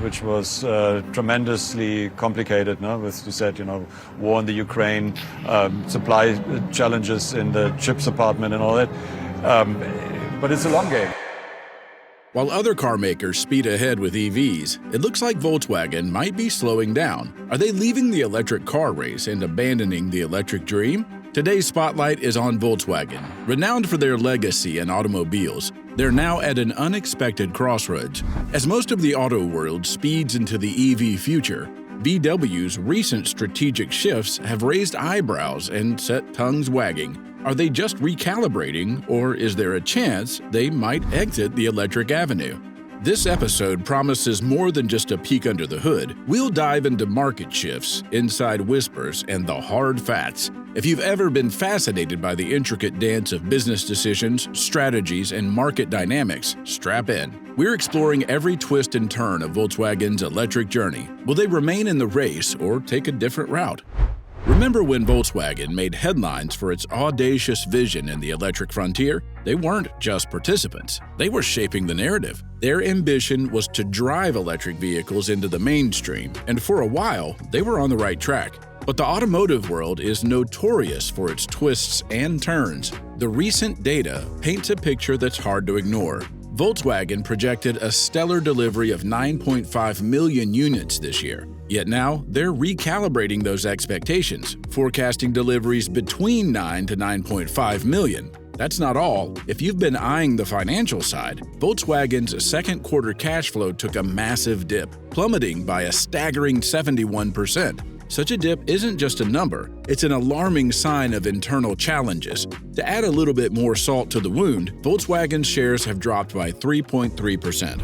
which was tremendously complicated, no? With, you said, war in the Ukraine, supply challenges in the chips department and all that. But it's a long game. While other car makers speed ahead with EVs, it looks like Volkswagen might be slowing down. Are they leaving the electric car race and abandoning the electric dream? Today's spotlight is on Volkswagen. Renowned for their legacy in automobiles, they're now at an unexpected crossroads. As most of the auto world speeds into the EV future, VW's recent strategic shifts have raised eyebrows and set tongues wagging. Are they just recalibrating, or is there a chance they might exit the electric avenue? This episode promises more than just a peek under the hood. We'll dive into market shifts, inside whispers, and the hard facts. If you've ever been fascinated by the intricate dance of business decisions, strategies, and market dynamics, strap in. We're exploring every twist and turn of Volkswagen's electric journey. Will they remain in the race or take a different route? Remember when Volkswagen made headlines for its audacious vision in the electric frontier? They weren't just participants. They were shaping the narrative. Their ambition was to drive electric vehicles into the mainstream, and for a while, they were on the right track. But the automotive world is notorious for its twists and turns. The recent data paints a picture that's hard to ignore. Volkswagen projected a stellar delivery of 9.5 million units this year. Yet now, they're recalibrating those expectations, forecasting deliveries between 9 to 9.5 million. That's not all. If you've been eyeing the financial side, Volkswagen's second quarter cash flow took a massive dip, plummeting by a staggering 71%. Such a dip isn't just a number, it's an alarming sign of internal challenges. To add a little bit more salt to the wound, Volkswagen's shares have dropped by 3.3%.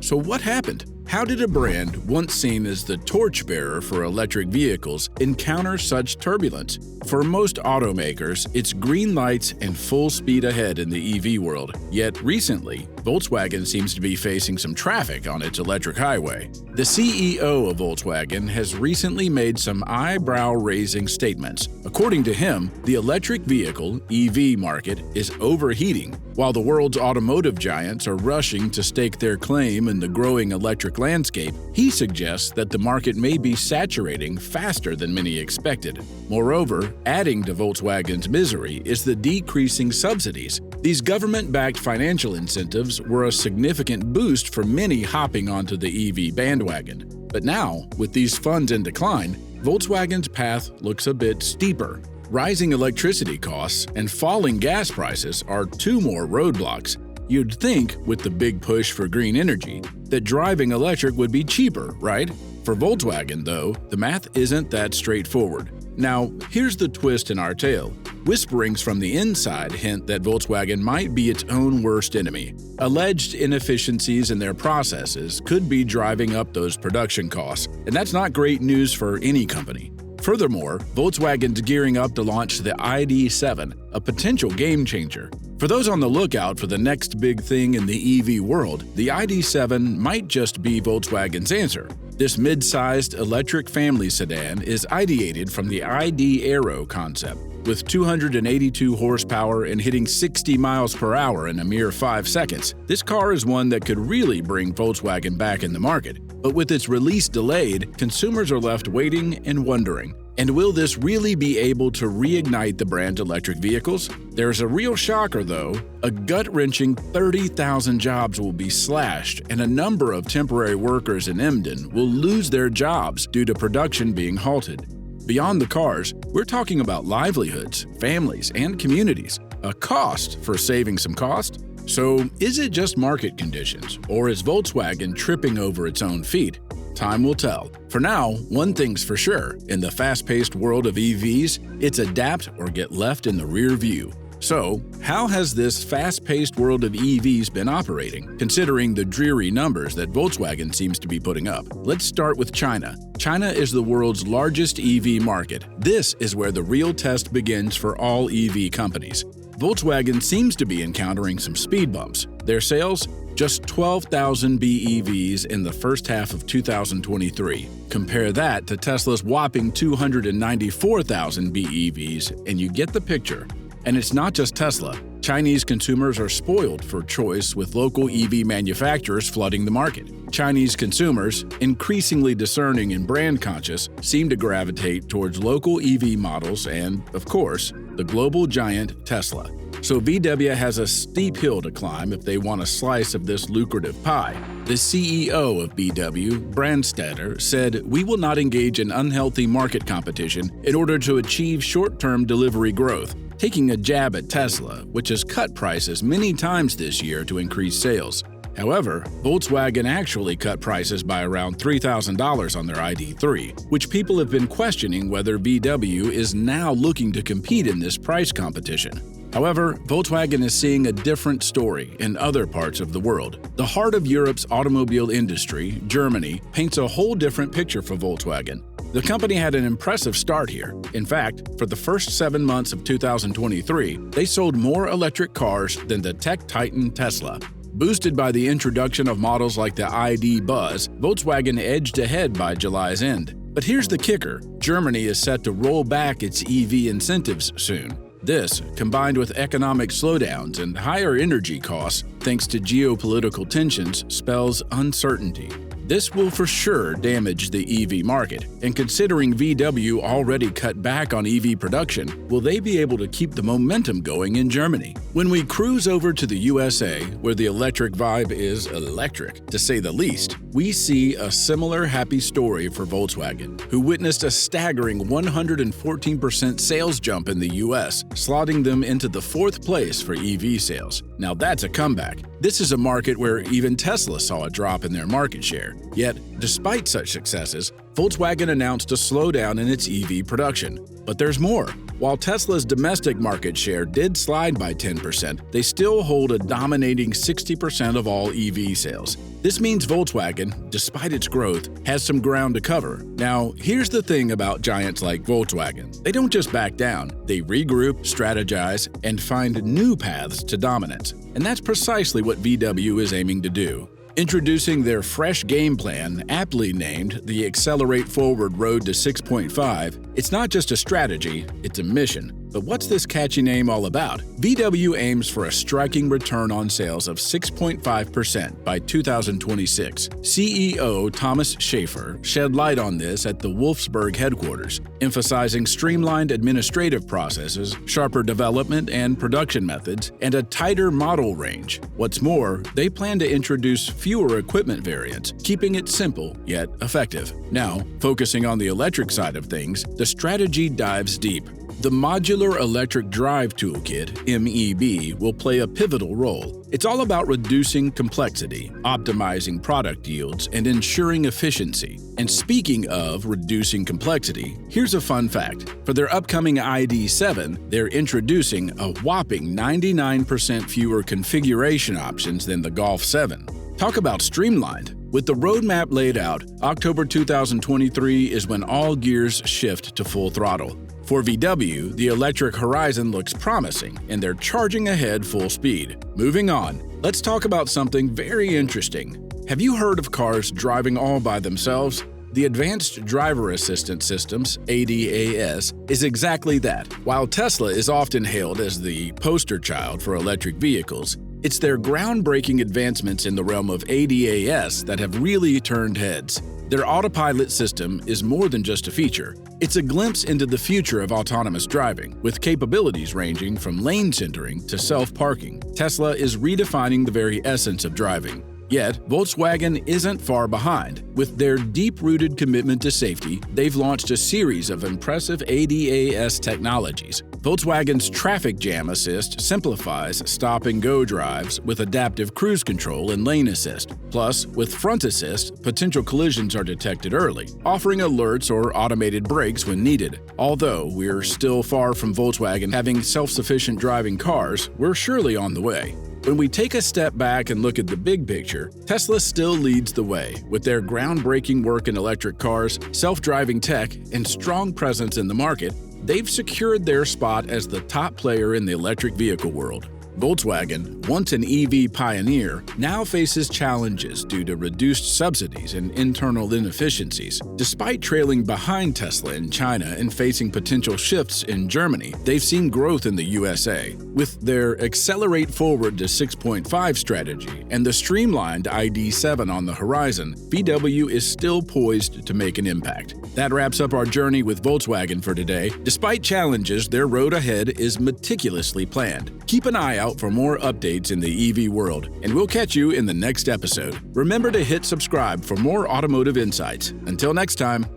So what happened? How did a brand once seen as the torchbearer for electric vehicles encounter such turbulence? For most automakers, it's green lights and full speed ahead in the EV world. Yet recently, Volkswagen seems to be facing some traffic on its electric highway. The CEO of Volkswagen has recently made some eyebrow-raising statements. According to him, the electric vehicle (EV) market is overheating. While the world's automotive giants are rushing to stake their claim in the growing electric landscape, he suggests that the market may be saturating faster than many expected. Moreover, adding to Volkswagen's misery is the decreasing subsidies. These government-backed financial incentives were a significant boost for many hopping onto the EV bandwagon. But now, with these funds in decline, Volkswagen's path looks a bit steeper. Rising electricity costs and falling gas prices are two more roadblocks. You'd think, with the big push for green energy, that driving electric would be cheaper, right? For Volkswagen, though, the math isn't that straightforward. Now, here's the twist in our tale. Whisperings from the inside hint that Volkswagen might be its own worst enemy. Alleged inefficiencies in their processes could be driving up those production costs, and that's not great news for any company. Furthermore, Volkswagen's gearing up to launch the ID.7, a potential game-changer. For those on the lookout for the next big thing in the EV world, the ID.7 might just be Volkswagen's answer. This mid-sized electric family sedan is ideated from the ID Aero concept. With 282 horsepower and hitting 60 miles per hour in a mere 5 seconds, this car is one that could really bring Volkswagen back in the market. But with its release delayed, consumers are left waiting and wondering. And will this really be able to reignite the brand's electric vehicles? There's a real shocker, though. A gut-wrenching 30,000 jobs will be slashed, and a number of temporary workers in Emden will lose their jobs due to production being halted. Beyond the cars, we're talking about livelihoods, families, and communities. A cost for saving some cost? So, is it just market conditions, or is Volkswagen tripping over its own feet? Time will tell. For now, one thing's for sure. In the fast-paced world of EVs, it's adapt or get left in the rear view. So, how has this fast-paced world of EVs been operating, considering the dreary numbers that Volkswagen seems to be putting up? Let's start with China. China is the world's largest EV market. This is where the real test begins for all EV companies. Volkswagen seems to be encountering some speed bumps. Their sales? Just 12,000 BEVs in the first half of 2023. Compare that to Tesla's whopping 294,000 BEVs, and you get the picture. And it's not just Tesla. Chinese consumers are spoiled for choice with local EV manufacturers flooding the market. Chinese consumers, increasingly discerning and brand conscious, seem to gravitate towards local EV models and, of course, the global giant Tesla. So VW has a steep hill to climb if they want a slice of this lucrative pie. The CEO of VW, Brandstetter, said, "We will not engage in unhealthy market competition in order to achieve short-term delivery growth," taking a jab at Tesla, which has cut prices many times this year to increase sales. However, Volkswagen actually cut prices by around $3,000 on their ID.3, which people have been questioning whether VW is now looking to compete in this price competition. However, Volkswagen is seeing a different story in other parts of the world. The heart of Europe's automobile industry, Germany, paints a whole different picture for Volkswagen. The company had an impressive start here. In fact, for the first 7 months of 2023, they sold more electric cars than the tech titan Tesla. Boosted by the introduction of models like the ID. Buzz, Volkswagen edged ahead by July's end. But here's the kicker: Germany is set to roll back its EV incentives soon. This, combined with economic slowdowns and higher energy costs thanks to geopolitical tensions, spells uncertainty. This will for sure damage the EV market, and considering VW already cut back on EV production, will they be able to keep the momentum going in Germany? When we cruise over to the USA, where the electric vibe is electric, to say the least, we see a similar happy story for Volkswagen, who witnessed a staggering 114% sales jump in the US, slotting them into the 4th place for EV sales. Now that's a comeback. This is a market where even Tesla saw a drop in their market share. Yet, despite such successes, Volkswagen announced a slowdown in its EV production. But there's more. While Tesla's domestic market share did slide by 10%, they still hold a dominating 60% of all EV sales. This means Volkswagen, despite its growth, has some ground to cover. Now, here's the thing about giants like Volkswagen. They don't just back down. They regroup, strategize, and find new paths to dominance. And that's precisely what VW is aiming to do. Introducing their fresh game plan, aptly named the Accelerate Forward Road to 6.5, it's not just a strategy, it's a mission. But what's this catchy name all about? VW aims for a striking return on sales of 6.5% by 2026. CEO Thomas Schaefer shed light on this at the Wolfsburg headquarters, emphasizing streamlined administrative processes, sharper development and production methods, and a tighter model range. What's more, they plan to introduce fewer equipment variants, keeping it simple yet effective. Now, focusing on the electric side of things, the strategy dives deep. The Modular Electric Drive Toolkit, MEB, will play a pivotal role. It's all about reducing complexity, optimizing product yields, and ensuring efficiency. And speaking of reducing complexity, here's a fun fact. For their upcoming ID.7, they're introducing a whopping 99% fewer configuration options than the Golf 7. Talk about streamlined. With the roadmap laid out, October 2023 is when all gears shift to full throttle. For VW, the electric horizon looks promising, and they're charging ahead full speed. Moving on, let's talk about something very interesting. Have you heard of cars driving all by themselves? The Advanced Driver Assistance Systems, ADAS, is exactly that. While Tesla is often hailed as the poster child for electric vehicles, it's their groundbreaking advancements in the realm of ADAS that have really turned heads. Their autopilot system is more than just a feature. It's a glimpse into the future of autonomous driving, with capabilities ranging from lane centering to self-parking. Tesla is redefining the very essence of driving. Yet, Volkswagen isn't far behind. With their deep-rooted commitment to safety, they've launched a series of impressive ADAS technologies. Volkswagen's Traffic Jam Assist simplifies stop-and-go drives with adaptive cruise control and lane assist. Plus, with Front Assist, potential collisions are detected early, offering alerts or automated brakes when needed. Although we're still far from Volkswagen having self-sufficient driving cars, we're surely on the way. When we take a step back and look at the big picture, Tesla still leads the way with their groundbreaking work in electric cars, self-driving tech, and strong presence in the market. They've secured their spot as the top player in the electric vehicle world. Volkswagen, once an EV pioneer, now faces challenges due to reduced subsidies and internal inefficiencies. Despite trailing behind Tesla in China and facing potential shifts in Germany, they've seen growth in the USA. With their Accelerate Forward to 6.5 strategy and the streamlined ID.7 on the horizon, VW is still poised to make an impact. That wraps up our journey with Volkswagen for today. Despite challenges, their road ahead is meticulously planned. Keep an eye out for more updates in the EV world, and we'll catch you in the next episode. Remember to hit subscribe for more automotive insights. Until next time.